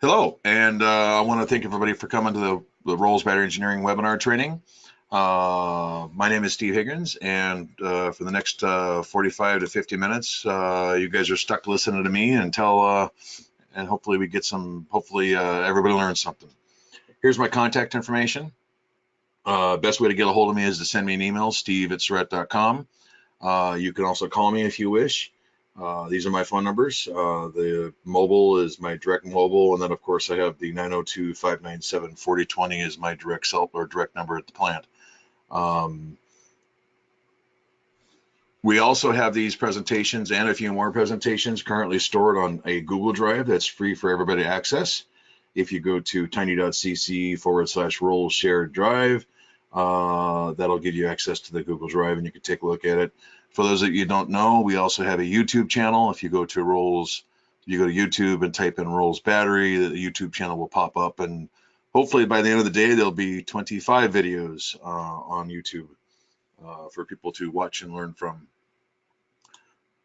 Hello, and I want to thank everybody for coming to the Rolls Battery Engineering webinar training. My name is Steve Higgins, and for the next 45 to 50 minutes, you guys are stuck listening to me until, and hopefully we get some, hopefully everybody learns something. Here's my contact information. Best way to get a hold of me is to send me an email, steve@surrett.com. You can also call me if you wish. These are my phone numbers. The mobile is my direct mobile, and then of course I have the 902-597-4020 is my direct cell or direct number at the plant. We also have these presentations and a few more presentations currently stored on a Google Drive that's free for everybody to access. If you go to tiny.cc/Rolls shared drive, that'll give you access to the Google Drive and you can take a look at it. For those of you who don't know, we also have a YouTube channel. If you go to Rolls, you go to YouTube and type in Rolls Battery, the YouTube channel will pop up, and hopefully by the end of the day, there'll be 25 videos on YouTube for people to watch and learn from. A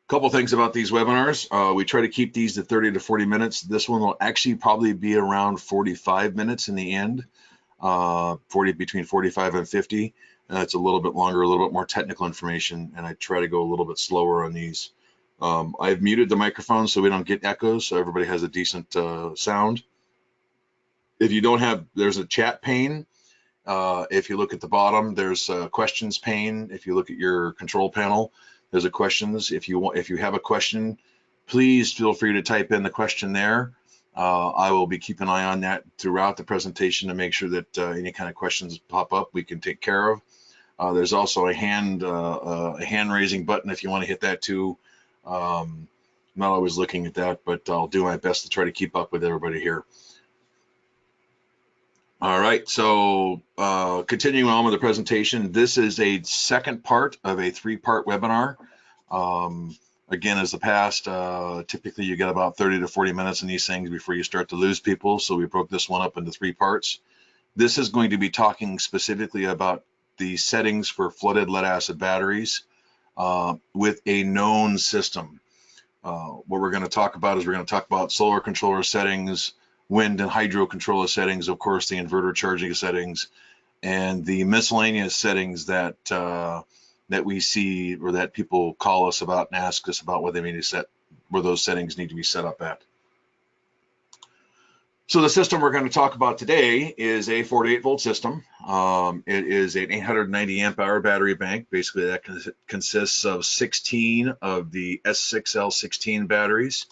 couple things about these webinars. We try to keep these to 30 to 40 minutes. This one will actually probably be around 45 minutes in the end, between 45 and 50. It's a little bit longer, a little bit more technical information, and I try to go a little bit slower on these. I've muted the microphone so we don't get echoes, so everybody has a decent sound. If you don't have, there's a chat pane. If you look at the bottom, there's a questions pane. If you look at your control panel, there's a questions. If you have a question, please feel free to type in the question there. I will be keeping an eye on that throughout the presentation to make sure that any kind of questions pop up, we can take care of. There's also a hand raising button if you want to hit that too. I'm not always looking at that, but I'll do my best to try to keep up with everybody here. All right, so continuing on with the presentation, this is a second part of a three-part webinar. Again, as the past, typically you get about 30 to 40 minutes in these things before you start to lose people, so we broke this one up into three parts. This is going to be talking specifically about the settings for flooded lead-acid batteries with a known system. What we're going to talk about is we're going to talk about solar controller settings, wind and hydro controller settings, of course, the inverter charging settings, and the miscellaneous settings that that we see or that people call us about and ask us about where they need to set, where those settings need to be set up at. So the system we're going to talk about today is a 48-volt system. It is an 890 amp hour battery bank. Basically, that consists of 16 of the S6L16 batteries,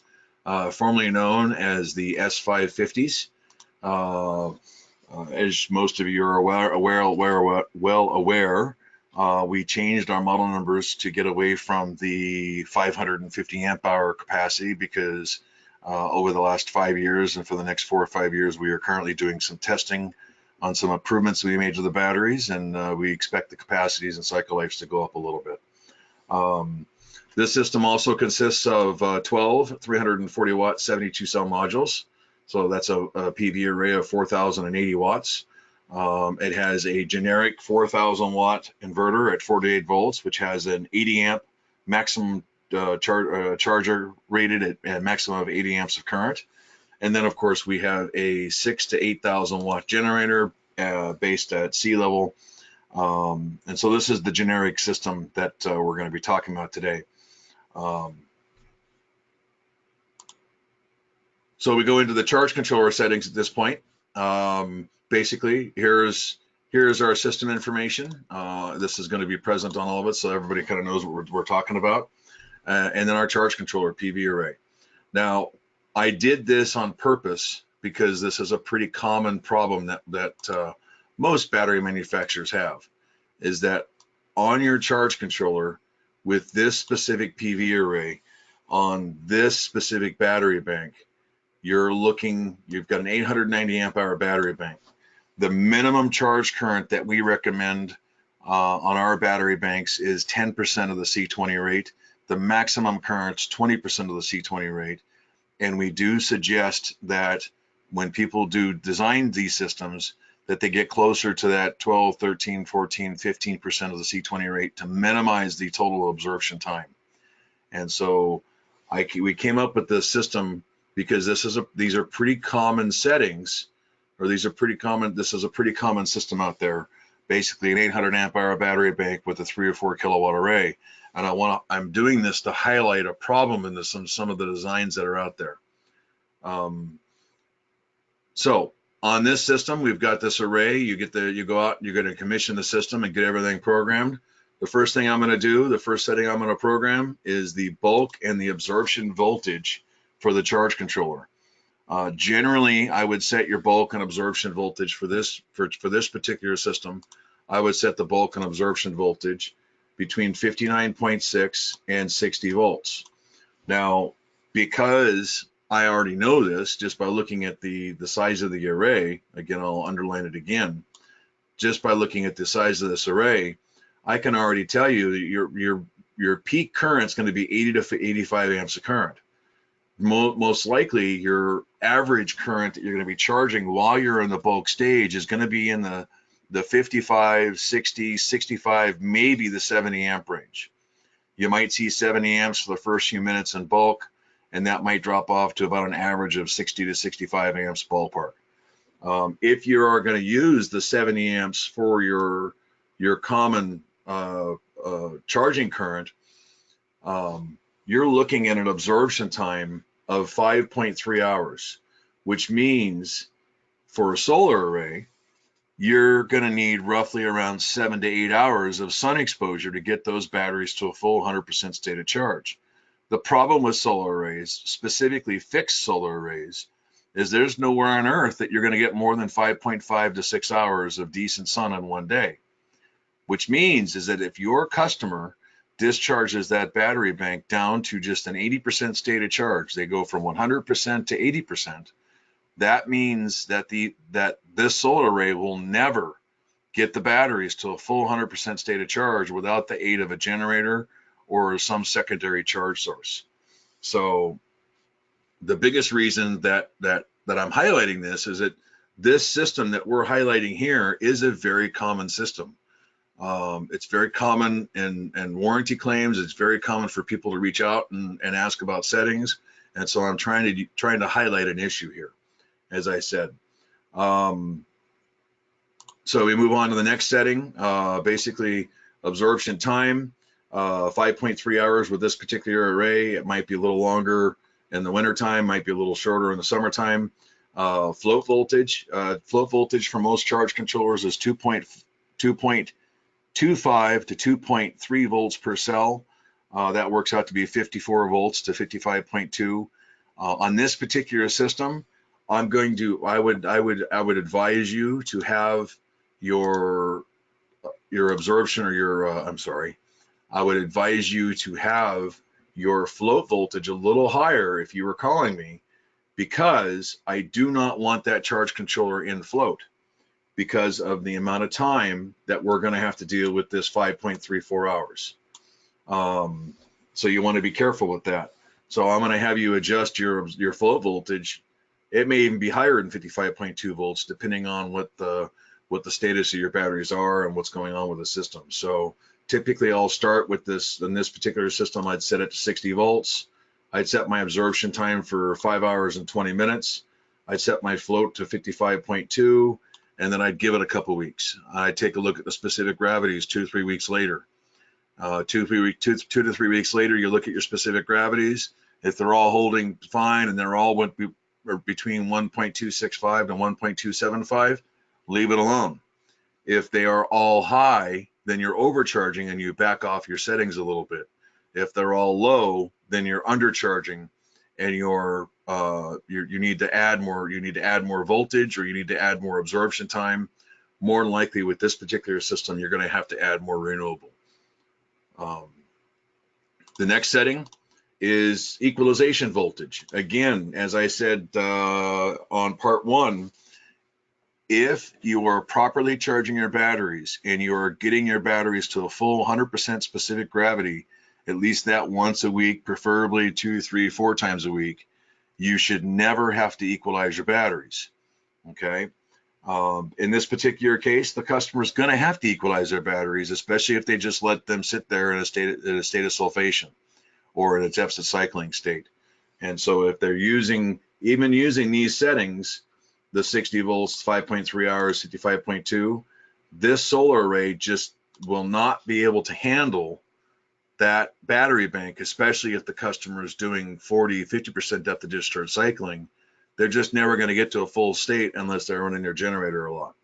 formerly known as the S550s. As most of you are well aware, we changed our model numbers to get away from the 550 amp hour capacity because over the last 5 years and for the next 4 or 5 years, we are currently doing some testing on some improvements we made to the batteries, and we expect the capacities and cycle lives to go up a little bit. This system also consists of 12 340 watt 72 cell modules. So that's a PV array of 4,080 watts. It has a generic 4,000 watt inverter at 48 volts, which has an 80 amp maximum charger rated at a maximum of 80 amps of current. And then of course we have a 6,000 to 8,000 watt generator based at sea level. And so this is the generic system that we're going to be talking about today. So we go into the charge controller settings at this point. Basically, here's our system information. This is going to be present on all of it, so everybody kind of knows what we're talking about. And then our charge controller PV array. Now, I did this on purpose because this is a pretty common problem that most battery manufacturers have, is that on your charge controller with this specific PV array on this specific battery bank, you've got an 890 amp hour battery bank. The minimum charge current that we recommend on our battery banks is 10% of the C20 rate. The maximum current's 20% of the C20 rate. And we do suggest that when people do design these systems, that they get closer to that 12, 13, 14, 15% of the C20 rate to minimize the total absorption time. And so we came up with this system because these are pretty common settings, or this is a pretty common system out there. Basically an 800 amp hour battery bank with a 3 or 4 kilowatt array. And I'm doing this to highlight a problem in some of the designs that are out there. So on this system, we've got this array. You go out, you're going to commission the system and get everything programmed. The first thing I'm going to do, the first setting I'm going to program is the bulk and the absorption voltage for the charge controller. Generally, I would set your bulk and absorption voltage for this particular system. I would set the bulk and absorption voltage between 59.6 and 60 volts. Now, because I already know this just by looking at the size of the array, again, I'll underline it again, just by looking at the size of this array, I can already tell you that your peak current is going to be 80 to 85 amps of current. Most likely, your average current that you're going to be charging while you're in the bulk stage is going to be in the 55, 60, 65, maybe the 70 amp range. You might see 70 amps for the first few minutes in bulk, and that might drop off to about an average of 60 to 65 amps ballpark. If you are going to use the 70 amps for your common charging current, you're looking at an absorption time of 5.3 hours, which means for a solar array, you're going to need roughly around 7 to 8 hours of sun exposure to get those batteries to a full 100% state of charge. The problem with solar arrays, specifically fixed solar arrays, is there's nowhere on earth that you're going to get more than 5.5 to 6 hours of decent sun in one day, which means is that if your customer discharges that battery bank down to just an 80% state of charge, they go from 100% to 80%, that means that this solar array will never get the batteries to a full 100% state of charge without the aid of a generator or some secondary charge source. So the biggest reason that I'm highlighting this is that this system that we're highlighting here is a very common system. It's very common in warranty claims. It's very common for people to reach out and ask about settings. And so I'm trying to highlight an issue here, as I said. So we move on to the next setting. Basically, absorption time, 5.3 hours with this particular array. It might be a little longer in the wintertime, might be a little shorter in the summertime. Float voltage. Float voltage for most charge controllers is 2.25 to 2.3 volts per cell. That works out to be 54 volts to 55.2. On this particular system, I would advise you to have your absorption or I would advise you to have your float voltage a little higher if you were calling me, because I do not want that charge controller in float because of the amount of time that we're going to have to deal with this 5.34 hours. So you want to be careful with that. So I'm going to have you adjust your float voltage. It may even be higher than 55.2 volts, depending on what the status of your batteries are and what's going on with the system. So typically I'll start with this. In this particular system, I'd set it to 60 volts. I'd set my absorption time for 5 hours and 20 minutes. I'd set my float to 55.2, and then I'd give it a couple weeks. I'd take a look at the specific gravities 2 to 3 weeks later. 2 to 3 weeks later, you look at your specific gravities. If they're all holding fine and they're all between 1.265 and 1.275, leave it alone. If they are all high, then you're overcharging and you back off your settings a little bit. If they're all low, then you're undercharging and you need to add more voltage, or you need to add more absorption time. More than likely with this particular system, you're going to have to add more renewable. The next setting is equalization voltage. Again, as I said on part 1, if you are properly charging your batteries and you are getting your batteries to a full 100% specific gravity, at least that once a week, preferably 2, 3, 4 times a week, you should never have to equalize your batteries. Okay. In this particular case, the customer is going to have to equalize their batteries, especially if they just let them sit there in a state of sulfation or in a deficit cycling state. And so if they're using Even using these settings, the 60 volts, 5.3 hours, 55.2, this solar array just will not be able to handle that battery bank, especially if the customer is doing 40, 50% depth of discharge cycling. They're just never going to get to a full state unless they're running their generator a lot.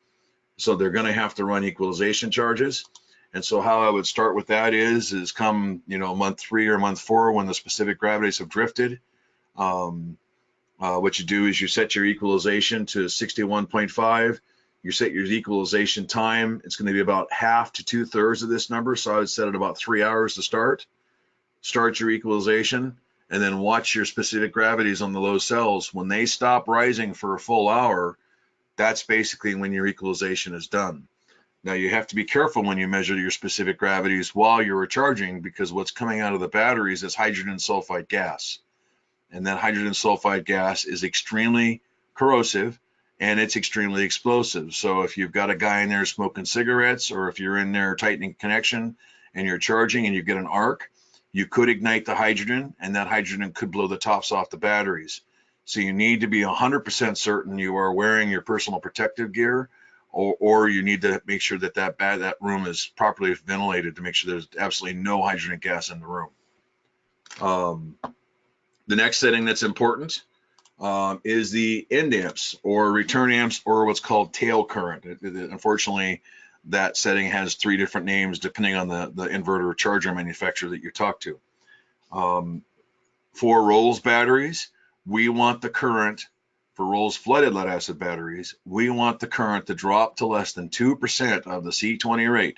So they're going to have to run equalization charges. And so how I would start with that is come, month 3 or month 4, when the specific gravities have drifted, what you do is you set your equalization to 61.5. You set your equalization time. It's going to be about half to 2/3 of this number. So I would set it about 3 hours to start. Start your equalization, and then watch your specific gravities on the low cells. When they stop rising for a full hour, that's basically when your equalization is done. Now you have to be careful when you measure your specific gravities while you're recharging, because what's coming out of the batteries is hydrogen sulfide gas. And that hydrogen sulfide gas is extremely corrosive and it's extremely explosive. So if you've got a guy in there smoking cigarettes, or if you're in there tightening connection and you're charging and you get an arc, you could ignite the hydrogen, and that hydrogen could blow the tops off the batteries. So you need to be 100% certain you are wearing your personal protective gear, or you need to make sure that room is properly ventilated to make sure there's absolutely no hydrogen gas in the room. The next setting that's important is the end amps or return amps, or what's called tail current. Unfortunately, that setting has 3 different names depending on the inverter charger manufacturer that you talk to. For Rolls batteries, we want the current, for Rolls flooded lead acid batteries, we want the current to drop to less than 2% of the C20 rate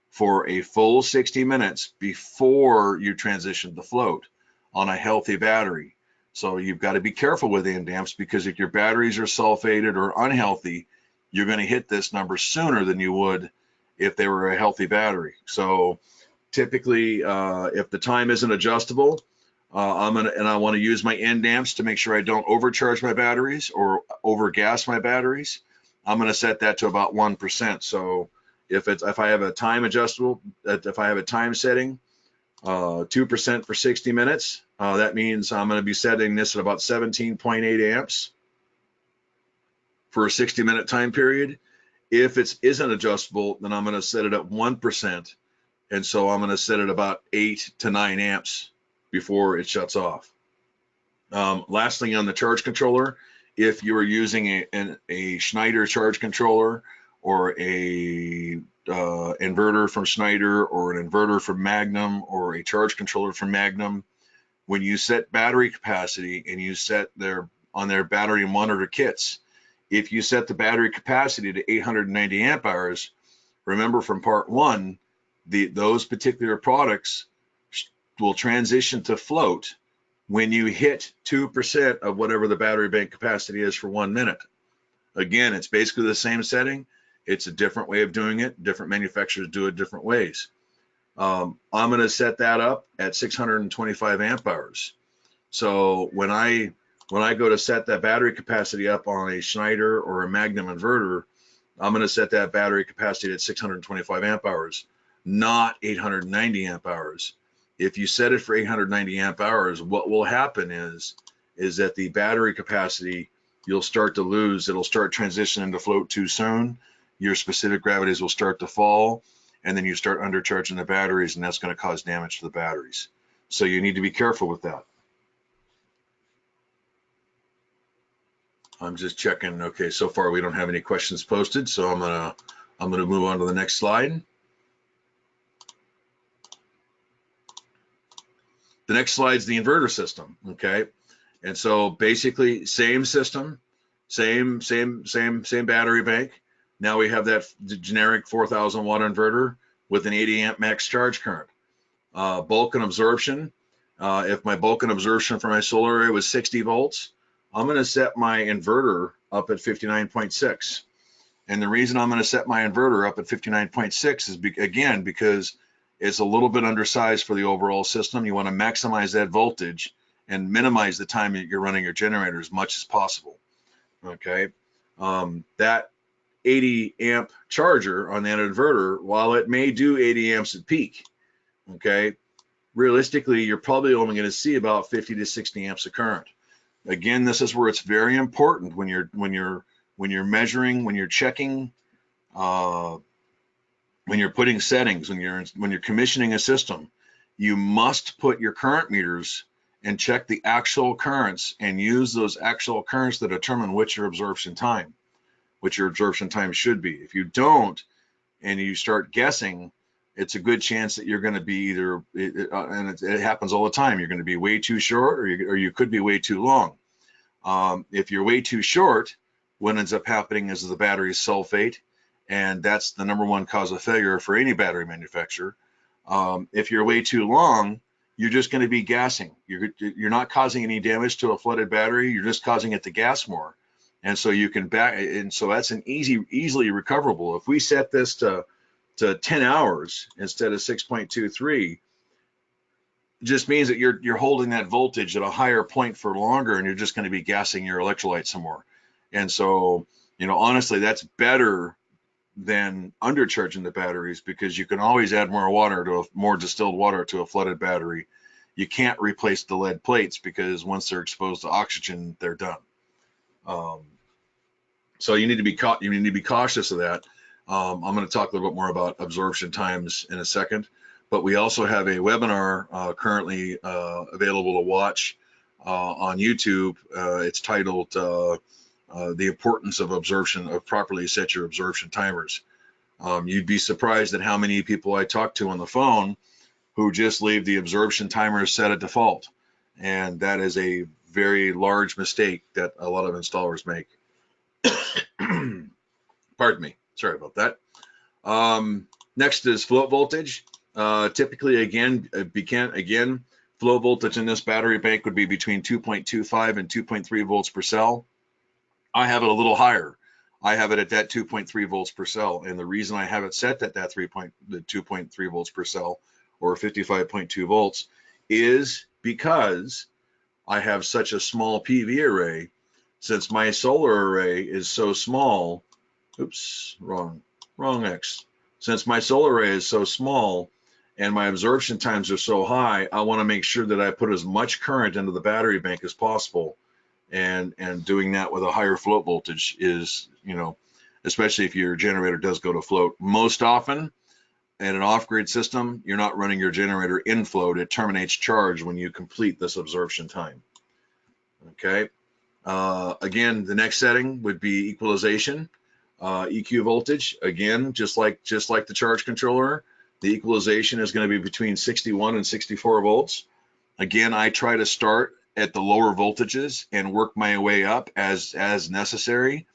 for a full 60 minutes before you transition to float on a healthy battery. So you've got to be careful with end amps, because if your batteries are sulfated or unhealthy, you're going to hit this number sooner than you would if they were a healthy battery. So typically, if the time isn't adjustable, I want to use my end amps to make sure I don't overcharge my batteries or overgas my batteries. I'm going to set that to about 1%. So if I have a time adjustable, if I have a time setting, 2% for 60 minutes, that means I'm going to be setting this at about 17.8 amps for a 60-minute time period. If it isn't adjustable, then I'm going to set it at 1%. And so I'm going to set it about 8 to 9 amps before it shuts off. Lastly, on the charge controller, if you are using a Schneider charge controller, or a inverter from Schneider, or an inverter from Magnum, or a charge controller from Magnum, when you set battery capacity and you set on their battery monitor kits, if you set the battery capacity to 890 amp hours, remember from part 1, those particular products will transition to float when you hit 2% of whatever the battery bank capacity is for 1 minute. Again, it's basically the same setting. It's a different way of doing it. Different manufacturers do it different ways. I'm going to set that up at 625 amp hours. So when I go to set that battery capacity up on a Schneider or a Magnum inverter, I'm going to set that battery capacity at 625 amp hours, not 890 amp hours. If you set it for 890 amp hours, what will happen is that the battery capacity, you'll start to lose. It'll start transitioning to float too soon. Your specific gravities will start to fall, and then you start undercharging the batteries, and that's going to cause damage to the batteries. So you need to be careful with that. I'm just checking. Okay, so far we don't have any questions posted, so I'm gonna move on to the next slide. The next slide is the inverter system. Okay, and so basically same system, same battery bank. Now we have that generic 4,000 watt inverter with an 80 amp max charge current. Bulk and absorption. If my bulk and absorption for my solar array was 60 volts, I'm going to set my inverter up at 59.6. And the reason I'm going to set my inverter up at 59.6 is, again, because it's a little bit undersized for the overall system. You want to maximize that voltage and minimize the time that you're running your generator as much as possible. Okay. That 80 amp charger on that inverter, while it may do 80 amps at peak, okay, realistically, you're probably only going to see about 50 to 60 amps of current. Again, this is where it's very important when you're measuring, when you're checking, when you're putting settings, when you're commissioning a system, you must put your current meters and check the actual currents and use those actual currents to determine what your absorption time should be. If you don't, and you start guessing, it's a good chance that you're going to be either, and it happens all the time, you're going to be way too short, or you could be way too long. If you're way too short, what ends up happening is the battery sulfate, and that's the #1 cause of failure for any battery manufacturer. If you're way too long, you're just going to be gassing. You're not causing any damage to a flooded battery. You're just causing it to gas more. And so you can so that's an easily recoverable. If we set this to 10 hours instead of 6.23, just means that you're holding that voltage at a higher point for longer, and you're just going to be gassing your electrolyte some more. And so, honestly, that's better than undercharging the batteries, because you can always add more distilled water to a flooded battery. You can't replace the lead plates, because once they're exposed to oxygen, they're done. So you need to be cautious of that. I'm going to talk a little bit more about absorption times in a second, but we also have a webinar currently available to watch on YouTube. It's titled "The Importance of Properly Set Your Absorption Timers." You'd be surprised at how many people I talk to on the phone who just leave the absorption timer set at default, and that is a very large mistake that a lot of installers make. Pardon me. Sorry about that. Next is float voltage. Typically, again, flow voltage in this battery bank would be between 2.25 and 2.3 volts per cell. I have it a little higher. I have it at that 2.3 volts per cell, and the reason I have it set at that 2.3 volts per cell, or 55.2 volts, is because I have such a small PV array. Since my solar array is so small, oops, wrong X. Since my solar array is so small and my absorption times are so high, I want to make sure that I put as much current into the battery bank as possible. And doing that with a higher float voltage is, especially if your generator does go to float. Most often in an off-grid system, you're not running your generator in float. It terminates charge when you complete this absorption time. Okay. Again, the next setting would be equalization. EQ voltage, again, just like the charge controller, the equalization is going to be between 61 and 64 volts. Again, I try to start at the lower voltages and work my way up as necessary.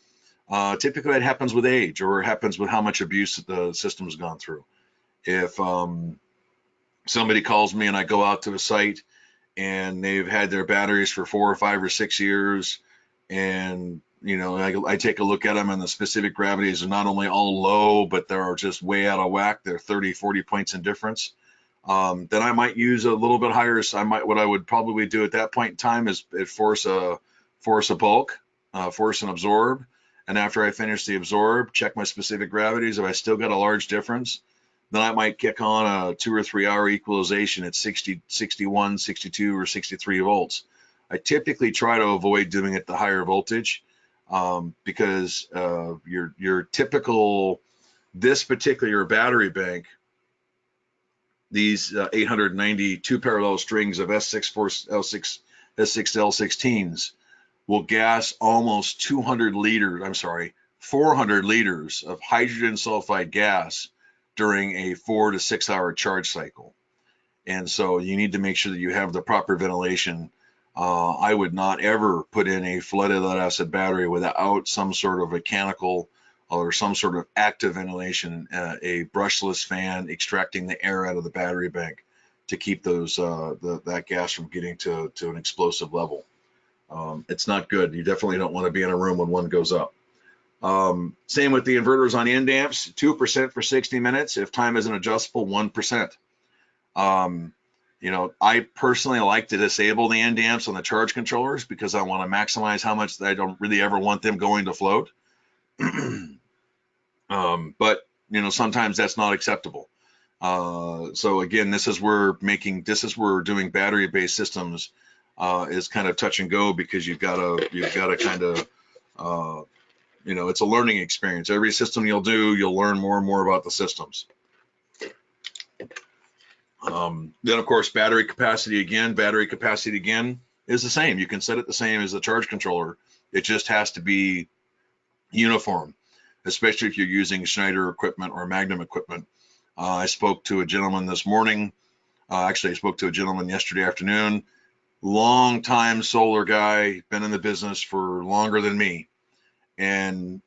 Typically, it happens with age, or it happens with how much abuse the system has gone through. If somebody calls me and I go out to a site and they've had their batteries for 4 or 5 or 6 years, and I take a look at them, and the specific gravities are not only all low, but they're just way out of whack. They're 30, 40 points in difference. Then I might use a little bit higher. What I would probably do at that point in time is force a bulk, force an absorb. And after I finish the absorb, check my specific gravities. If I still got a large difference, then I might kick on a 2 or 3 hour equalization at 60, 61, 62, or 63 volts. I typically try to avoid doing it the higher voltage, because your typical, this particular battery bank, these 892 parallel strings of S6L16s will gas almost 400 liters of hydrogen sulfide gas during a 4 to 6 hour charge cycle. And so you need to make sure that you have the proper ventilation. I would not ever put in a flooded lead acid battery without some sort of mechanical or some sort of active ventilation, a brushless fan extracting the air out of the battery bank to keep that gas from getting to an explosive level. It's not good. You definitely don't want to be in a room when one goes up. Same with the inverters on end amps, 2% for 60 minutes. If time isn't adjustable, 1%. I personally like to disable the end amps on the charge controllers, because I want to maximize how much. I don't really ever want them going to float. But sometimes that's not acceptable. So again, this is where doing battery-based systems is kind of touch and go, because you've got to kind of, you know, it's a learning experience. Every system you'll do, you'll learn more and more about the systems. Then of course, battery capacity again is the same. You can set it the same as the charge controller. It just has to be uniform, especially if you're using Schneider equipment or Magnum equipment. I spoke to a gentleman this morning. Actually, I spoke to a gentleman yesterday afternoon. Long time solar guy, been in the business for longer than me, and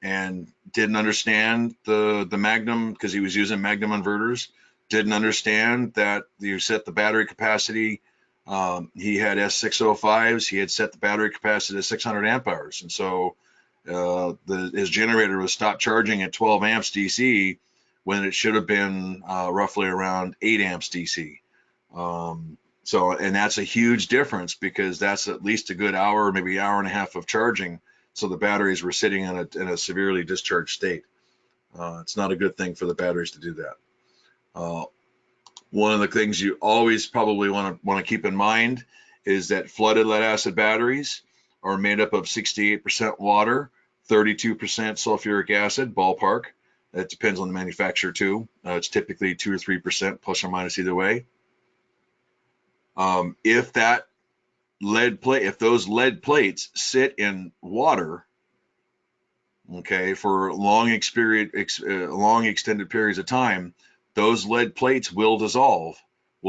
didn't understand the Magnum, because he was using Magnum inverters. Didn't understand that you set the battery capacity. He had S605s. He had set the battery capacity to 600 amp hours, and so his generator was stopped charging at 12 amps DC when it should have been roughly around 8 amps DC. So, and that's a huge difference, because that's at least a good hour, maybe hour and a half of charging. So the batteries were sitting in a severely discharged state. It's not a good thing for the batteries to do that. One of the things you always probably want to keep in mind is that flooded lead acid batteries are made up of 68% water, 32% sulfuric acid, ballpark. It depends on the manufacturer too. It's typically 2 or 3% plus or minus either way. If those lead plates sit in water, okay, for long extended periods of time, those lead plates will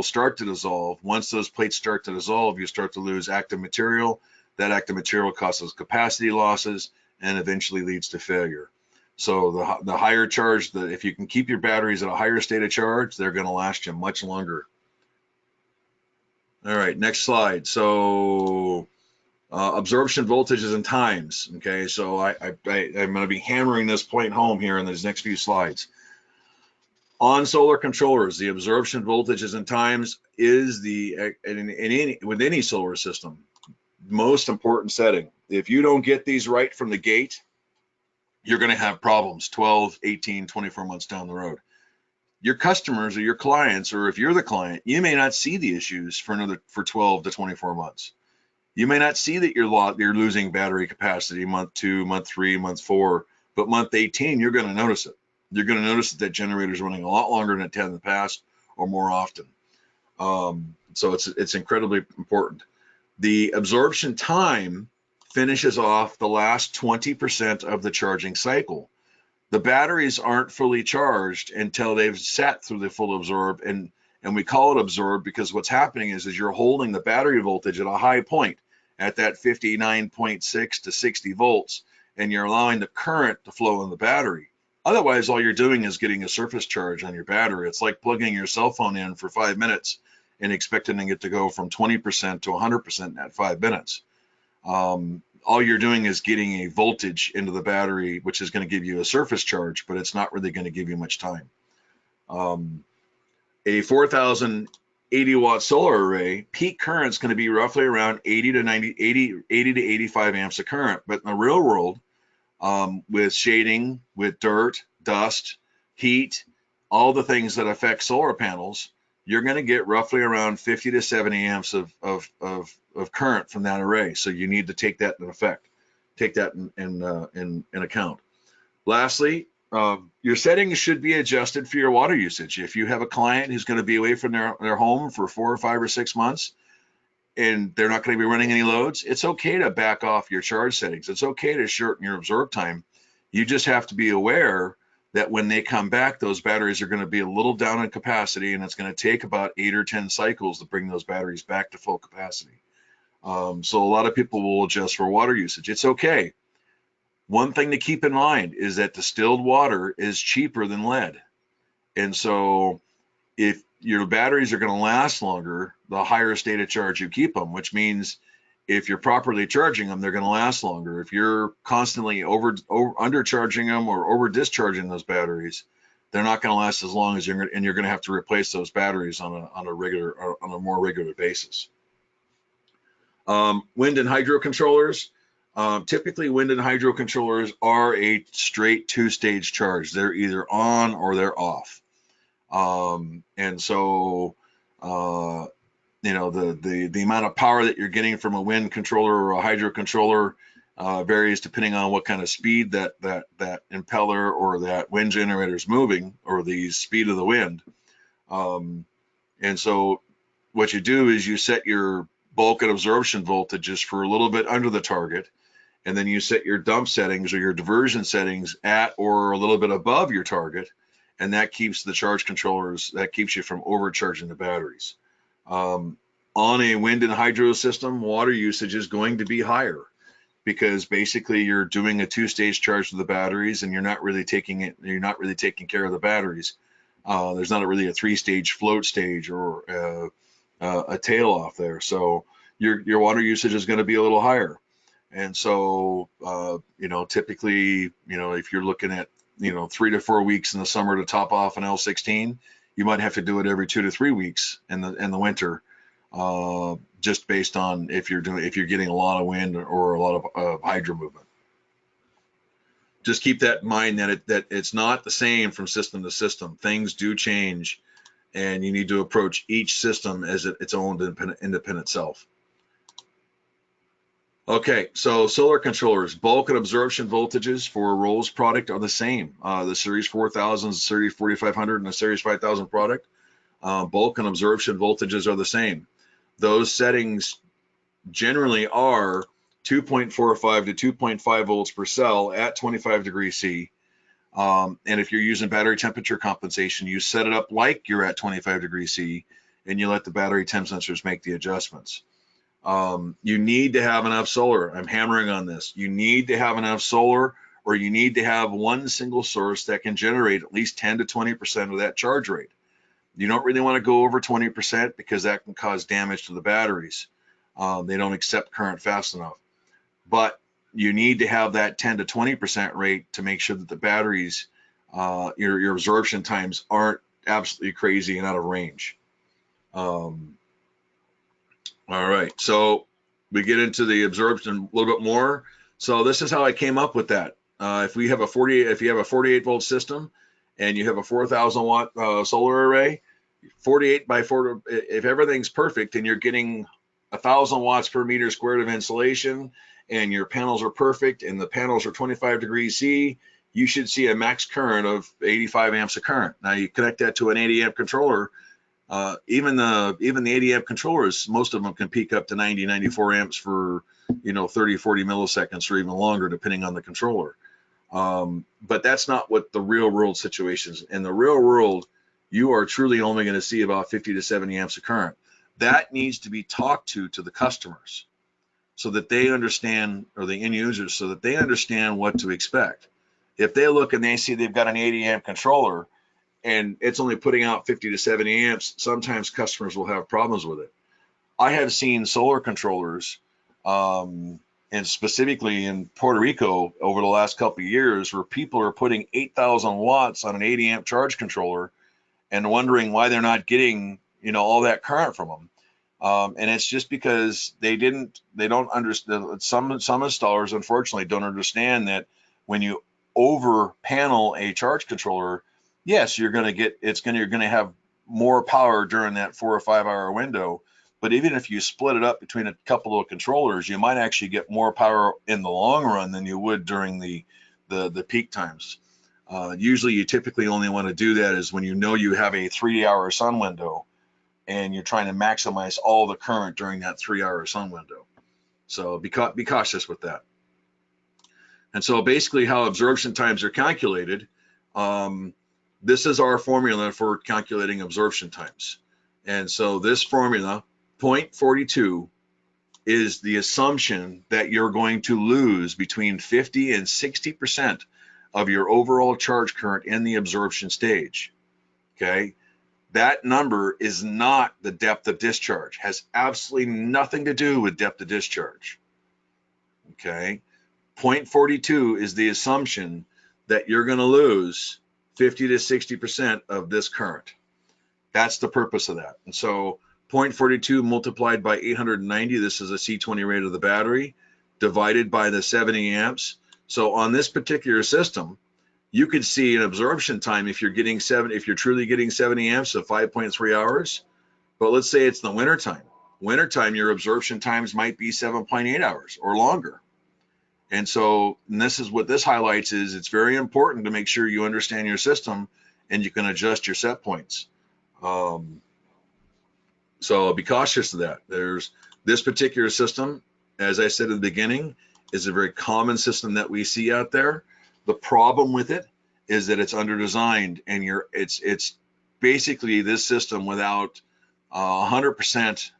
start to dissolve. Once those plates start to dissolve, you start to lose active material. That active material causes capacity losses and eventually leads to failure. So the higher charge, if you can keep your batteries at a higher state of charge, they're going to last you much longer. All right, next slide. So absorption voltages and times. Okay, so I'm going to be hammering this point home here in these next few slides. On solar controllers, the absorption voltages and times is with any solar system, most important setting. If you don't get these right from the gate, you're going to have problems 12, 18, 24 months down the road. Your customers or your clients, or if you're the client, you may not see the issues for 12 to 24 months. You may not see that you're losing battery capacity month 2, month 3, month 4, but month 18, you're going to notice it. You're going to notice that generator is running a lot longer than it had in the past, or more often. So it's incredibly important. The absorption time finishes off the last 20% of the charging cycle. The batteries aren't fully charged until they've sat through the full absorb, and we call it absorb because what's happening is you're holding the battery voltage at a high point at that 59.6 to 60 volts, and you're allowing the current to flow in the battery. Otherwise, all you're doing is getting a surface charge on your battery. It's like plugging your cell phone in for 5 minutes and expecting it to go from 20% to 100% in that 5 minutes. All you're doing is getting a voltage into the battery, which is going to give you a surface charge, but it's not really going to give you much time. A 4,080 watt solar array, peak current is going to be roughly around 80 to 85 amps of current. But in the real world, with shading, with dirt, dust, heat, all the things that affect solar panels, you're going to get roughly around 50 to 70 amps of current from that array. So you need to take that in account. Lastly, your settings should be adjusted for your water usage. If you have a client who's going to be away from their home for 4 or 5 or 6 months, and they're not going to be running any loads, it's okay to back off your charge settings. It's okay to shorten your absorb time. You just have to be aware that when they come back, those batteries are going to be a little down in capacity, and it's going to take about 8 or 10 cycles to bring those batteries back to full capacity. So a lot of people will adjust for water usage. It's okay. One thing to keep in mind is that distilled water is cheaper than lead. And so if your batteries are going to last longer, the higher state of charge you keep them, which means if you're properly charging them, they're going to last longer. If you're constantly undercharging them or over discharging those batteries, they're not going to last as long as you're going to have to replace those batteries on a more regular basis. Wind and hydro controllers. Typically, wind and hydro controllers are a straight 2-stage charge. They're either on or they're off. And so the amount of power that you're getting from a wind controller or a hydro controller varies depending on what kind of speed that impeller or that wind generator is moving, or the speed of the wind. And so what you do is you set your bulk and absorption voltages for a little bit under the target, and then you set your dump settings or your diversion settings at or a little bit above your target, and that keeps the charge controllers, that keeps you from overcharging the batteries. On a wind and hydro system, water usage is going to be higher, because basically you're doing a two-stage charge of the batteries, and you're not really taking care of the batteries. There's not really a three-stage float stage or a tail off there, so your water usage is going to be a little higher. And so typically, if you're looking at 3 to 4 weeks in the summer to top off an L16, you might have to do it every 2 to 3 weeks in the winter, just based on if you're getting a lot of wind or a lot of hydro movement. Just keep that in mind, that it's not the same from system to system. Things do change, and you need to approach each system as its own independent self. Okay, so solar controllers, bulk and absorption voltages for a Rolls product are the same. The Series 4000, Series 4500, and the Series 5000 product, bulk and absorption voltages are the same. Those settings generally are 2.45 to 2.5 volts per cell at 25 degrees C. And if you're using battery temperature compensation, you set it up like you're at 25 degrees C, and you let the battery temp sensors make the adjustments. You need to have enough solar. I'm hammering on this. You need to have enough solar, or you need to have one single source that can generate at least 10 to 20% of that charge rate. You don't really want to go over 20%, because that can cause damage to the batteries. They don't accept current fast enough. But you need to have that 10 to 20% rate to make sure that the batteries, your absorption times aren't absolutely crazy and out of range. All right, so we get into the absorption a little bit more. So this is how I came up with that. If you have a 48 volt system and you have a 4,000 watt solar array, 48 by 4, if everything's perfect and you're getting 1,000 watts per meter squared of insulation, and your panels are perfect, and the panels are 25 degrees C, you should see a max current of 85 amps of current. Now you connect that to an 80 amp controller. Even the 80 amp controllers, most of them can peak up to 90, 94 amps for 30, 40 milliseconds or even longer, depending on the controller. But that's not what the real world situation is. In the real world, you are truly only going to see about 50 to 70 amps of current. That needs to be talked to the customers, so that they understand, or the end users, so that they understand what to expect. If they look and they see they've got an 80 amp controller and it's only putting out 50 to 70 amps, sometimes customers will have problems with it. I have seen solar controllers, and specifically in Puerto Rico over the last couple of years, where people are putting 8,000 watts on an 80 amp charge controller and wondering why they're not getting all that current from them. And it's just because they don't understand. Some installers, unfortunately, don't understand that when you over panel a charge controller, yes, you're going to have more power during that 4 or 5 hour window. But even if you split it up between a couple of controllers, you might actually get more power in the long run than you would during the peak times. Usually, you typically only want to do that is when you have a 3 hour sun window, and you're trying to maximize all the current during that 3 hour sun window. So be cautious with that. And so basically how absorption times are calculated, this is our formula for calculating absorption times. And so this formula, 0.42, is the assumption that you're going to lose between 50 and 60% of your overall charge current in the absorption stage, okay? That number is not the depth of discharge, has absolutely nothing to do with depth of discharge, okay? 0.42 is the assumption that you're going to lose 50 to 60% of this current. That's the purpose of that. And so 0.42 multiplied by 890, this is a C20 rate of the battery, divided by the 70 amps. So on this particular system, you could see an absorption time if you're truly getting 70 amps of 5.3 hours. But let's say it's in the winter time Wintertime, your absorption times might be 7.8 hours or longer. And so, and this is what this highlights is it's very important to make sure you understand your system and you can adjust your set points. So be cautious of that. There's this particular system, as I said at the beginning, is a very common system that we see out there. The problem with it is that it's under-designed, and it's basically this system without 100%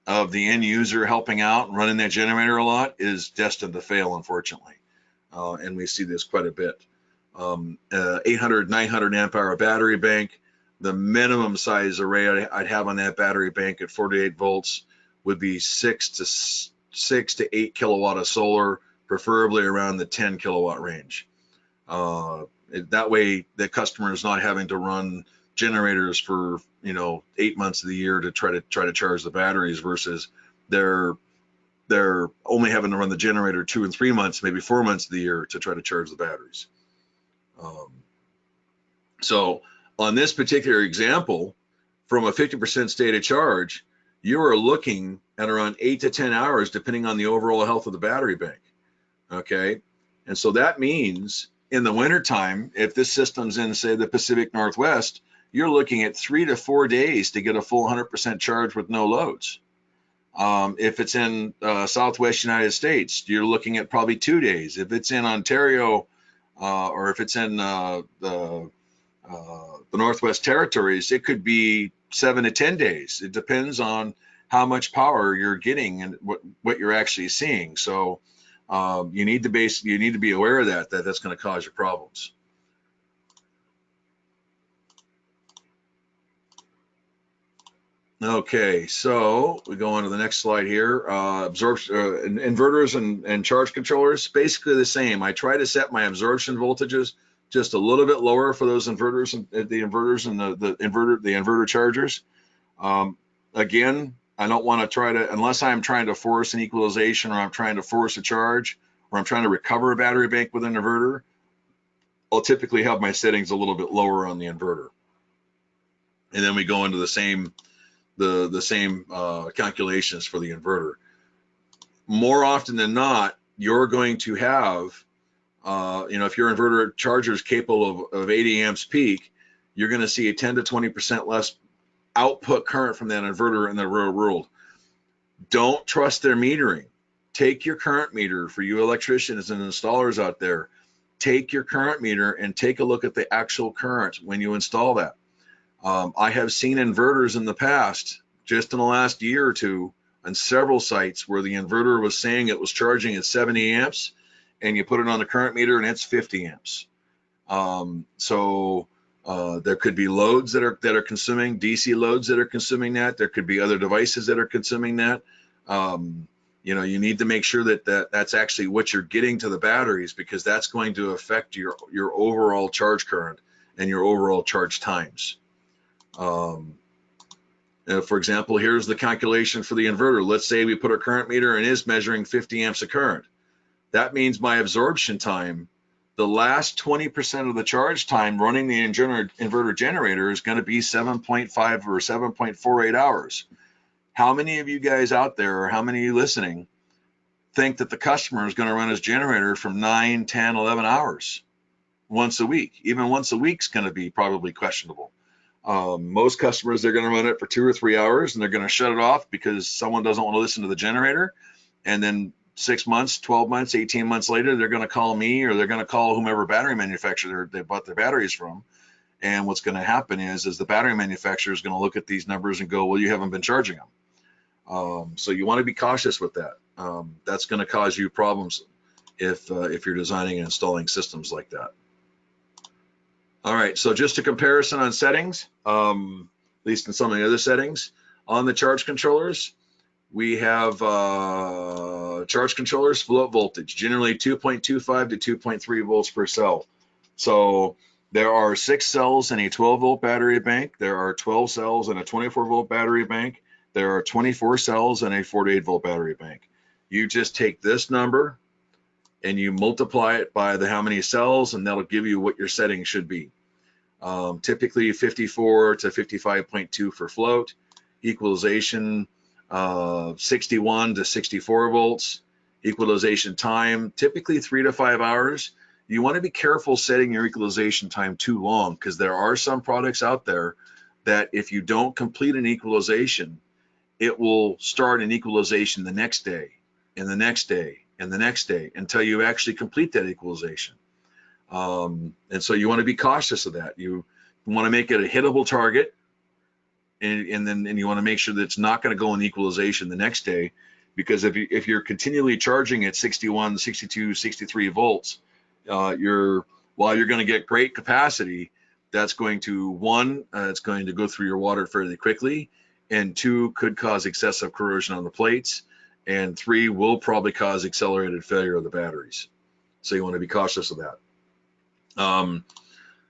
of the end user helping out and running that generator a lot is destined to fail, unfortunately. And we see this quite a bit. 800, 900 amp hour battery bank. The minimum size array I'd have on that battery bank at 48 volts would be 6 to 8 kilowatt of solar, preferably around the 10 kilowatt range. That way, the customer is not having to run generators for 8 months of the year to try to charge the batteries, versus they're only having to run the generator 2 and 3 months, maybe 4 months of the year to try to charge the batteries. So on this particular example, from a 50% state of charge, you are looking at around 8 to 10 hours, depending on the overall health of the battery bank. Okay, and so that means in the wintertime, if this system's in, say, the Pacific Northwest, you're looking at 3 to 4 days to get a full 100% charge with no loads. If it's in Southwest United States, you're looking at probably 2 days. If it's in Ontario, or if it's in the Northwest Territories, it could be 7 to 10 days. It depends on how much power you're getting and what you're actually seeing. So you need to be aware of that's going to cause you problems. Okay, so we go on to the next slide here. Absorption, inverters and charge controllers, basically the same. I try to set my absorption voltages just a little bit lower for those inverters and the inverter chargers. Again, I don't want to try to, unless I'm trying to force an equalization, or I'm trying to force a charge, or I'm trying to recover a battery bank with an inverter, I'll typically have my settings a little bit lower on the inverter. And then we go into the same calculations for the inverter. More often than not, you're going to have, if your inverter charger is capable of 80 amps peak, you're going to see a 10 to 20% less output current from that inverter in the real world. Don't trust their metering. Take your current meter, for you electricians and installers out there, take your current meter and take a look at the actual current when you install that. I have seen inverters in the past, just in the last year or two, on several sites where the inverter was saying it was charging at 70 amps, and you put it on the current meter and it's 50 amps. There could be loads that are consuming, DC loads that are consuming that. There could be other devices that are consuming that. You need to make sure that's actually what you're getting to the batteries, because that's going to affect your overall charge current and your overall charge times. For example, here's the calculation for the inverter. Let's say we put our current meter and is measuring 50 amps of current. That means my absorption time, the last 20% of the charge time running the inverter generator, is going to be 7.5 or 7.48 hours. How many of you guys out there, or how many of you listening, think that the customer is going to run his generator from 9, 10, 11 hours once a week? Even once a week is going to be probably questionable. Most customers, they're going to run it for 2 or 3 hours, and they're going to shut it off because someone doesn't want to listen to the generator. And then 6 months, 12 months, 18 months later, they're going to call me, or they're going to call whomever battery manufacturer they bought their batteries from. And what's going to happen is the battery manufacturer is going to look at these numbers and go, well, you haven't been charging them. So you want to be cautious with that. That's going to cause you problems if you're designing and installing systems like that. All right, so just a comparison on settings, at least in some of the other settings. On the charge controllers, we have charge controllers, float voltage, generally 2.25 to 2.3 volts per cell. So there are 6 cells in a 12-volt battery bank. There are 12 cells in a 24-volt battery bank. There are 24 cells in a 48-volt battery bank. You just take this number and you multiply it by how many cells, and that'll give you what your setting should be. Typically 54 to 55.2 for float. Equalization, 61 to 64 volts. Equalization time, typically 3 to 5 hours. You want to be careful setting your equalization time too long, because there are some products out there that if you don't complete an equalization, it will start an equalization the next day and the next day and the next day until you actually complete that equalization. And so you want to be cautious of that. You want to make it a hittable target, and then you want to make sure that it's not going to go in equalization the next day, because if you're continually charging at 61, 62, 63 volts, while you're going to get great capacity, that's going to, one, it's going to go through your water fairly quickly, and two, could cause excessive corrosion on the plates, and three, will probably cause accelerated failure of the batteries. So you want to be cautious of that.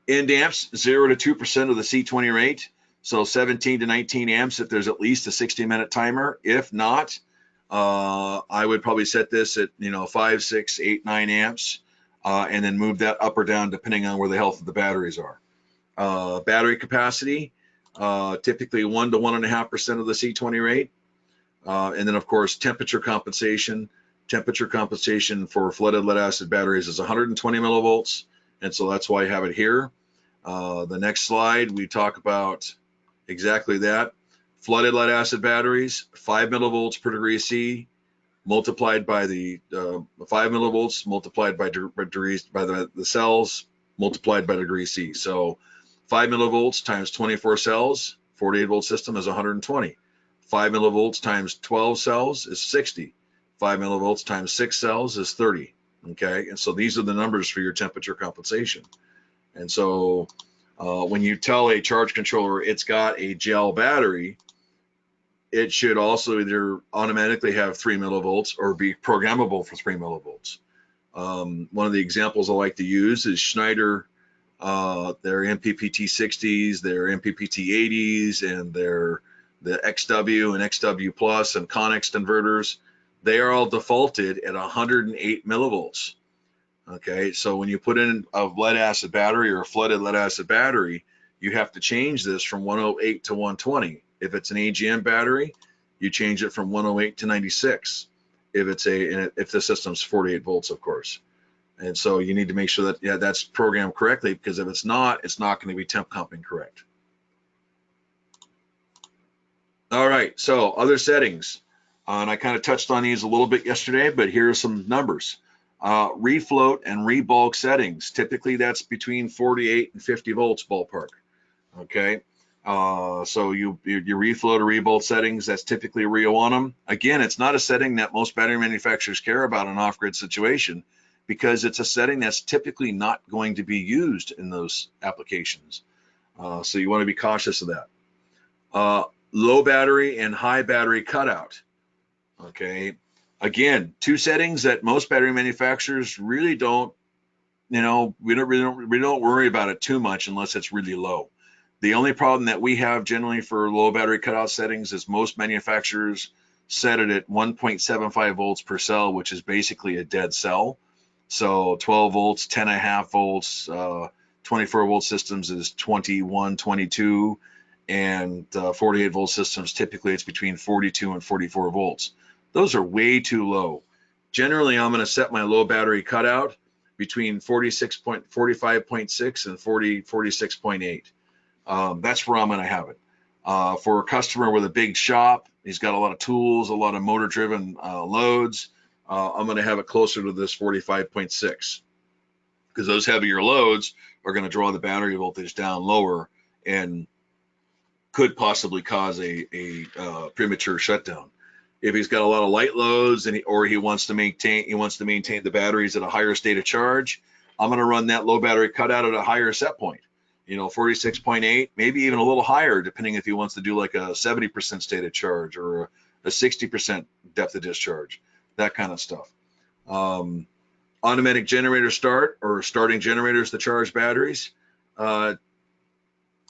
End amps, 0 to 2% of the C20 rate. So 17 to 19 amps if there's at least a 60-minute timer. If not, I would probably set this at 5, 6, 8, 9 amps, and then move that up or down depending on where the health of the batteries are. Battery capacity, typically 1 to 1.5% of the C20 rate. And then of course temperature compensation. Temperature compensation for flooded lead acid batteries is 120 millivolts, and so that's why I have it here. The next slide, we talk about exactly that. Flooded lead acid batteries, 5 millivolts per degree C, multiplied by the 5 millivolts multiplied by degrees by the cells multiplied by degree C. So 5 millivolts times 24 cells, 48 volt system is 120. 5 millivolts times 12 cells is 60. 5 millivolts times 6 cells is 30. Okay, and so these are the numbers for your temperature compensation. And so when you tell a charge controller it's got a gel battery, it should also either automatically have 3 millivolts or be programmable for 3 millivolts. One of the examples I like to use is Schneider, their MPPT 60s, their MPPT 80s, and the XW and XW Plus and Connex inverters. They are all defaulted at 108 millivolts. Okay, so when you put in a lead acid battery or a flooded lead acid battery, you have to change this from 108 to 120. If it's an AGM battery, you change it from 108 to 96. If the system's 48 volts, of course. And so you need to make sure that that's programmed correctly, because if it's not going to be temp comping correct. All right, so other settings, and I kind of touched on these a little bit yesterday, but here are some numbers. Refloat and rebulk settings, typically that's between 48 and 50 volts ballpark. Okay, so your refloat or rebulk settings, that's typically where you want them. Again, it's not a setting that most battery manufacturers care about in an off-grid situation, because it's a setting that's typically not going to be used in those applications. So you want to be cautious of that. Low battery and high battery cutout. Okay, again, two settings that most battery manufacturers really don't, we don't worry about it too much unless it's really low. The only problem that we have generally for low battery cutout settings is most manufacturers set it at 1.75 volts per cell, which is basically a dead cell. So 12 volts, 10.5 volts, 24 volt systems is 21, 22, and 48 volt systems, typically it's between 42 and 44 volts. Those are way too low. Generally, I'm going to set my low battery cutout between 45.6 and 46.8. That's where I'm going to have it. For a customer with a big shop, he's got a lot of tools, a lot of motor-driven loads, I'm going to have it closer to this 45.6, because those heavier loads are going to draw the battery voltage down lower and could possibly cause a premature shutdown. If he's got a lot of light loads or he wants to maintain the batteries at a higher state of charge, I'm going to run that low battery cutout at a higher set point, 46.8, maybe even a little higher, depending if he wants to do like a 70% state of charge or a 60% depth of discharge, that kind of stuff. Automatic generator start or starting generators to charge batteries.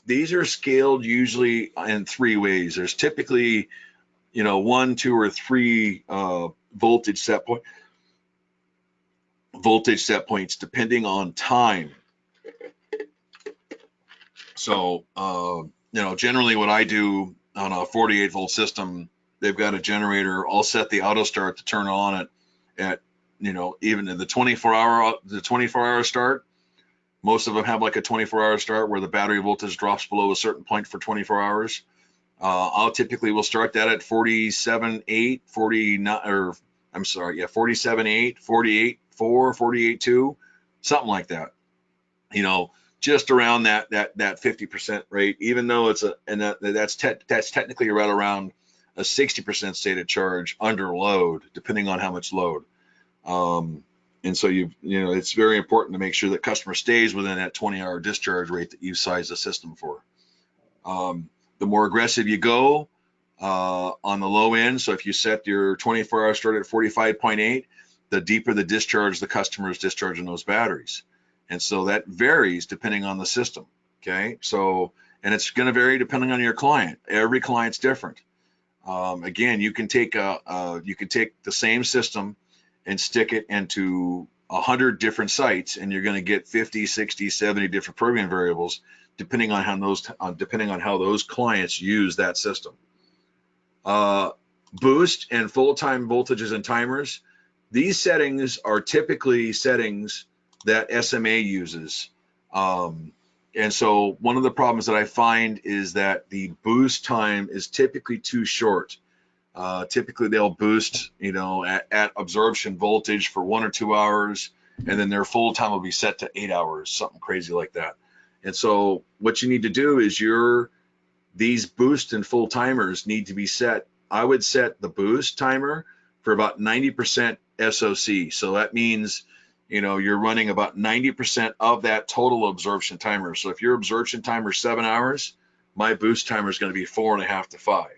These are scaled usually in 3 ways. There's typically 1, 2, or 3 voltage set points depending on time. So generally what I do on a 48 volt system, they've got a generator. I'll set the auto start to turn on at even in the 24-hour start. Most of them have like a 24-hour start where the battery voltage drops below a certain point for 24 hours. I'll typically will start that at 47.8, 49, or I'm sorry, yeah, 47.8, 48.4, 48.2, something like that. Just around that 50% rate, even though it's that's technically right around a 60% stated charge under load, depending on how much load. And so it's very important to make sure that customer stays within that 20-hour discharge rate that you size the system for. The more aggressive you go on the low end, so if you set your 24-hour start at 45.8, the deeper the discharge the customer is discharging those batteries. And so that varies depending on the system. Okay, so, and it's going to vary depending on your client. Every client's different. Again, you can take the same system and stick it into 100 different sites, and you're going to get 50, 60, 70 different programming variables, depending on how those clients use that system. Boost and full-time voltages and timers. These settings are typically settings that SMA uses. And so one of the problems that I find is that the boost time is typically too short. Typically they'll boost, at absorption voltage for 1 or 2 hours, and then their full time will be set to 8 hours, something crazy like that. And so what you need to do is these boost and full timers need to be set. I would set the boost timer for about 90% SOC. So that means, you're running about 90% of that total absorption timer. So if your absorption timer is 7 hours, my boost timer is going to be 4.5 to 5.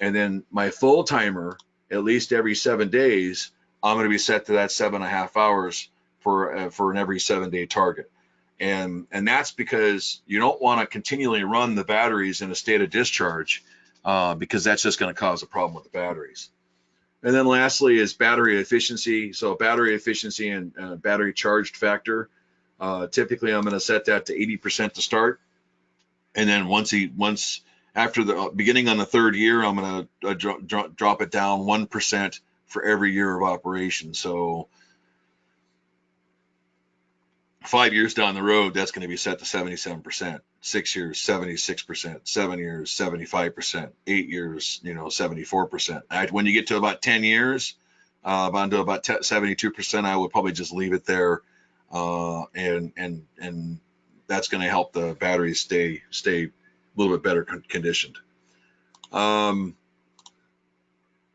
And then my full timer, at least every 7 days, I'm going to be set to that 7.5 hours for an every 7-day target. And that's because you don't want to continually run the batteries in a state of discharge, because that's just going to cause a problem with the batteries. And then lastly is battery efficiency. So battery efficiency and battery charged factor. Typically, I'm going to set that to 80% to start. And then once after the beginning on the 3rd year, I'm going to drop it down 1% for every year of operation. So 5 years down the road, that's going to be set to 77%. 6 years, 76%. 7 years, 75%. 8 years, 74%. When you get to about 10 years, down to about 72%, I would probably just leave it there, and that's going to help the batteries stay a little bit better conditioned.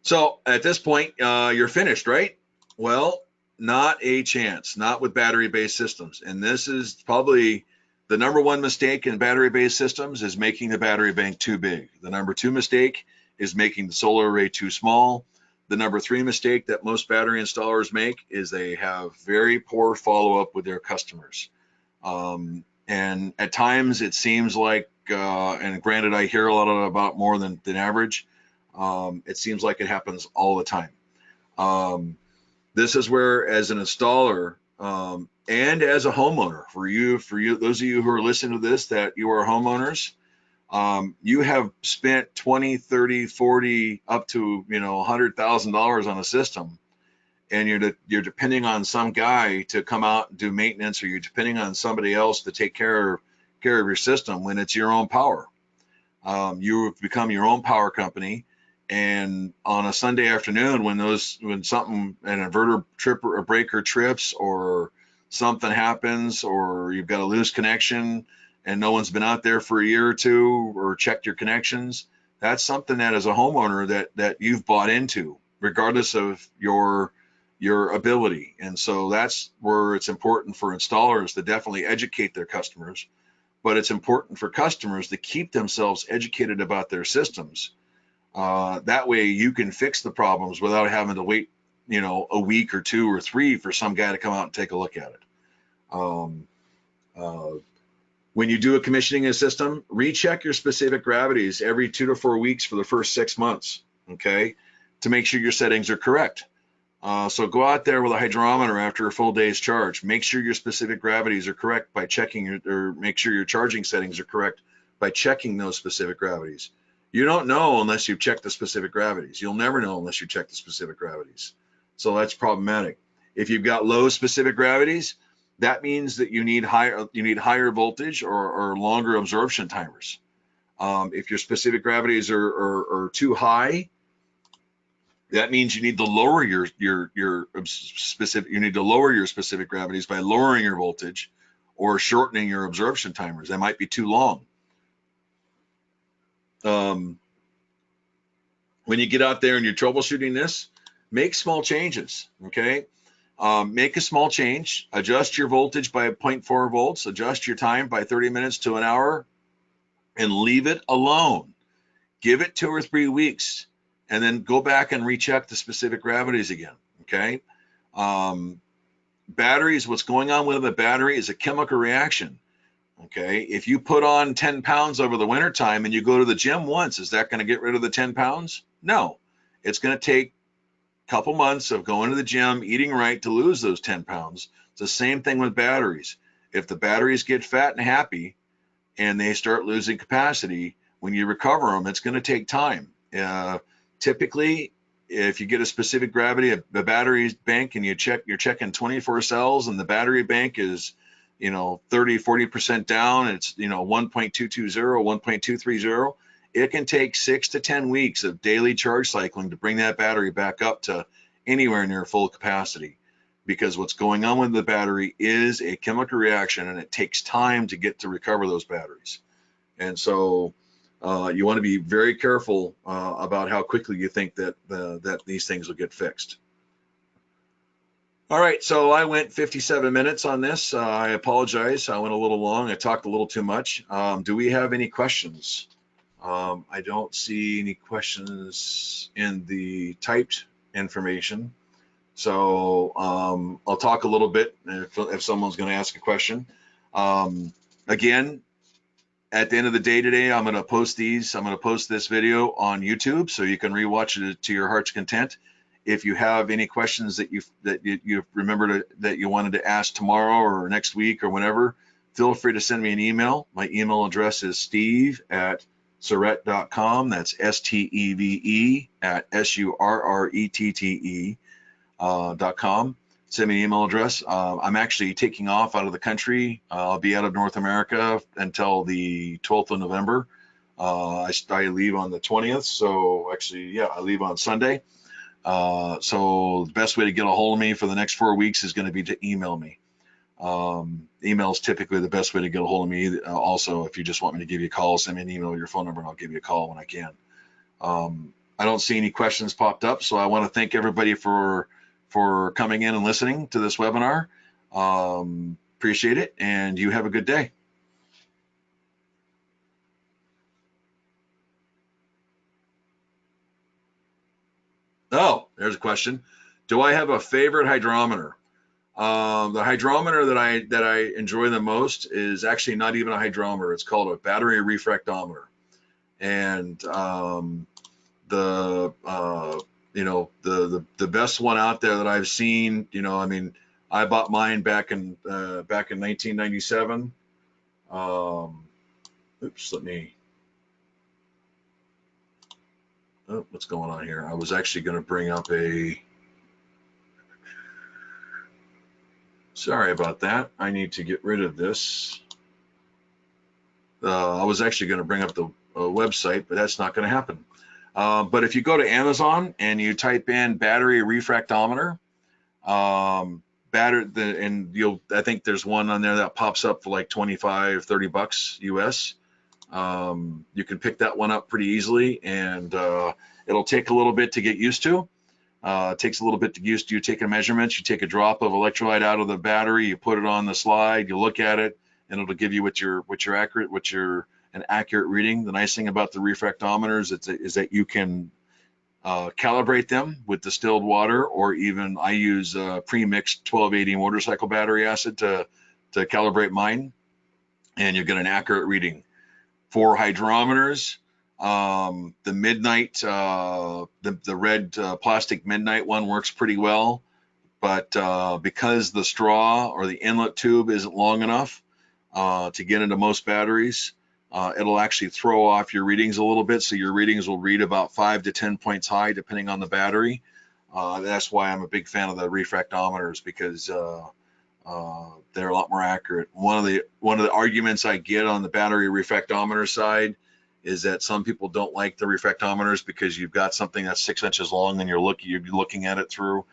So at this point, you're finished, right? Well, not a chance, not with battery-based systems. And this is probably the number one mistake in battery-based systems, is making the battery bank too big. The number 2 mistake is making the solar array too small. The number 3 mistake that most battery installers make is they have very poor follow-up with their customers. And at times it seems like, and granted, I hear a lot about more than average, it seems like it happens all the time. This is where, as an installer, and as a homeowner, for you, those of you who are listening to this, that you are homeowners, you have spent 20, 30, 40, up to, $100,000 on a system, and you're depending on some guy to come out and do maintenance, or you're depending on somebody else to take care of your system when it's your own power. You've become your own power company. And on a Sunday afternoon, when an inverter trip or a breaker trips, or something happens, or you've got a loose connection and no one's been out there for a year or two or checked your connections, that's something that, as a homeowner, that you've bought into, regardless of your ability. And so that's where it's important for installers to definitely educate their customers, but it's important for customers to keep themselves educated about their systems. That way you can fix the problems without having to wait, a week or 2 or 3 for some guy to come out and take a look at it. When you do a commissioning a system, recheck your specific gravities every 2 to 4 weeks for the first 6 months, okay, to make sure your settings are correct. So go out there with a hydrometer after a full day's charge. Make sure your specific gravities are correct by checking or make sure your charging settings are correct by checking those specific gravities. You don't know unless you check the specific gravities. You'll never know unless you check the specific gravities. So that's problematic. If you've got low specific gravities, that means that you need higher voltage or longer absorption timers. If your specific gravities are too high, that means you need to lower your specific gravities by lowering your voltage or shortening your absorption timers. That might be too long. When you get out there and you're troubleshooting this, make small changes, okay? Make a small change, adjust your voltage by 0.4 volts, adjust your time by 30 minutes to an hour, and leave it alone. Give it 2 or 3 weeks, and then go back and recheck the specific gravities again, okay? Batteries, what's going on with the battery is a chemical reaction. Okay, if you put on 10 pounds over the winter time and you go to the gym once, is that going to get rid of the 10 pounds? No, it's going to take a couple months of going to the gym, eating right to lose those 10 pounds. It's the same thing with batteries. If the batteries get fat and happy and they start losing capacity, when you recover them, it's going to take time. Typically, if you get a specific gravity of the battery bank and you're checking 24 cells and the battery bank is 30-40% down, it's 1.220, 1.230, it can take 6 to 10 weeks of daily charge cycling to bring that battery back up to anywhere near full capacity, because what's going on with the battery is a chemical reaction and it takes time to get to recover those batteries. And so you want to be very careful about how quickly you think that these things will get fixed. All right, so I went 57 minutes on this. I apologize. I went a little long. I talked a little too much. Do we have any questions? I don't see any questions in the typed information. So I'll talk a little bit if someone's going to ask a question. Again, at the end of the day today, I'm going to post these. I'm going to post this video on YouTube so you can rewatch it to your heart's content. If you have any questions that you remember that you wanted to ask tomorrow or next week or whenever, feel free to send me an email. My email address is steve@surrette.com. That's STEVE@SURRETTE.com. Send me an email address. I'm actually taking off out of the country. I'll be out of North America until the 12th of November. I leave on the 20th. So actually, yeah, I leave on Sunday. So the best way to get a hold of me for the next 4 weeks is going to be to email me. Email is typically the best way to get a hold of me. Also, if you just want me to give you a call, send me an email with your phone number and I'll give you a call when I can. I don't see any questions popped up, so I want to thank everybody for coming in and listening to this webinar. Appreciate it, and you have a good day. Oh, there's a question. Do I have a favorite hydrometer? The hydrometer that I enjoy the most is actually not even a hydrometer. It's called a battery refractometer. And the best one out there that I've seen, I mean, I bought mine back in 1997. Oops, what's going on here? I was actually going to bring up sorry about that. I need to get rid of this. I was actually going to bring up the website, but that's not going to happen. But if you go to Amazon and you type in battery refractometer, I think there's one on there that pops up for like 25, 30 bucks US. You can pick that one up pretty easily, and it'll take a little bit to get used to. It takes a little bit to get used to. You take a measurement, you take a drop of electrolyte out of the battery, you put it on the slide, you look at it, and it'll give you an accurate reading. The nice thing about the refractometers is that you can calibrate them with distilled water, or even I use pre-mixed 1280 motorcycle battery acid to calibrate mine, and you get an accurate reading. For hydrometers, the midnight, the red plastic midnight one works pretty well, but because the straw or the inlet tube isn't long enough to get into most batteries, it'll actually throw off your readings a little bit. So your readings will read about 5 to 10 points high, depending on the battery. That's why I'm a big fan of the refractometers, because they're a lot more accurate. One of the arguments I get on the battery refractometer side is that some people don't like the refractometers because you've got something that's 6 inches long and you're looking at it through.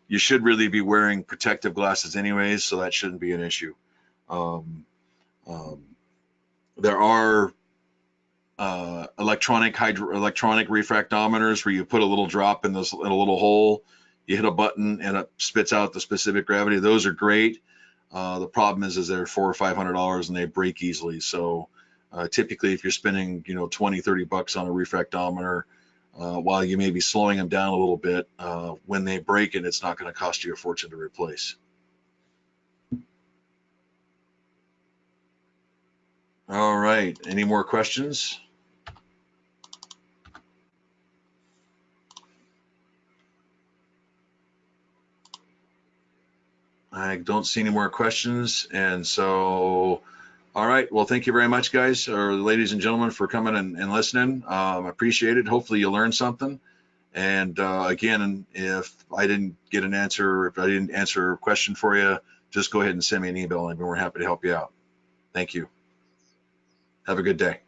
You should really be wearing protective glasses anyways, so that shouldn't be an issue. There are electronic refractometers where you put a little drop in a little hole, you hit a button and it spits out the specific gravity. Those are great. The problem is they're $400 or $500 and they break easily. So typically, if you're spending, you know, 20, 30 bucks on a refractometer, while you may be slowing them down a little bit, when they break it, it's not going to cost you a fortune to replace. All right, any more questions? I don't see any more questions, and so, all right, well, thank you very much, guys, or ladies and gentlemen, for coming and listening. I appreciate it. Hopefully you learned something. And again, if I didn't get an answer, if I didn't answer a question for you, just go ahead and send me an email and we're happy to help you out. Thank you. Have a good day.